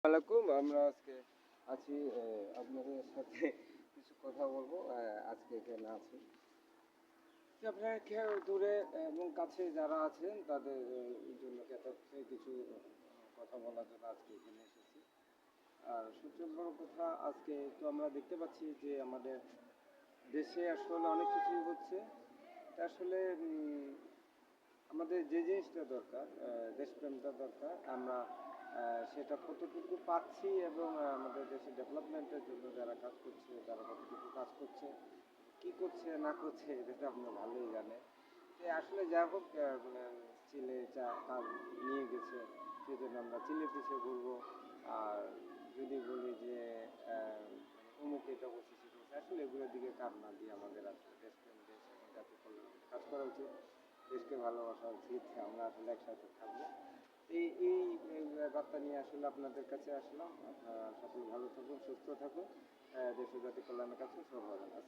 আলাইকুম। আমরা আজকে আছি আপনাদের সাথে কিছু কথা বলবো। আজকে এখানে আছি যে আপনারা কেউ দূরে এবং কাছে যারা আছেন তাদের জন্য কিছু কথা বলার জন্য আজকে এখানে এসেছি। আর সবচেয়ে বড় কথা, আজকে তো আমরা দেখতে পাচ্ছি যে আমাদের দেশে আসলে অনেক কিছুই হচ্ছে। এটা আসলে আমাদের যে জিনিসটা দরকার, দেশপ্রেমটা দরকার, আমরা সেটা কতটুকু পাচ্ছি এবং আমাদের দেশের ডেভেলপমেন্টের জন্য যারা কাজ করছে তারা কতটুকু কাজ করছে, কি করছে না করছে, এটা তো আপনারা ভালোই জানেন। যে আসলে যা হোক, চিলে চা কাজ নিয়ে গেছে, সেজন্য আমরা চিলে পিছিয়ে ঘুরবো। আর যদি বলি যে অমুক এটা বলছে সেটা বলছে, আসলে এগুলোর দিকে কান না দিয়ে আমাদের আসলে দেশপ্রেম, দেশ এবং জাতীয় কল্যাণে কাজ করা উচিত। দেশকে ভালোবাসা উচিত। আমরা আসলে একসাথে থাকবো। এই এই এই বার্তা নিয়ে আসলে আপনাদের কাছে আসলাম। আপনারা সকলে ভালো থাকুন, সুস্থ থাকুন, দেশ ও জাতি কল্যাণের কাছে সর্বদা।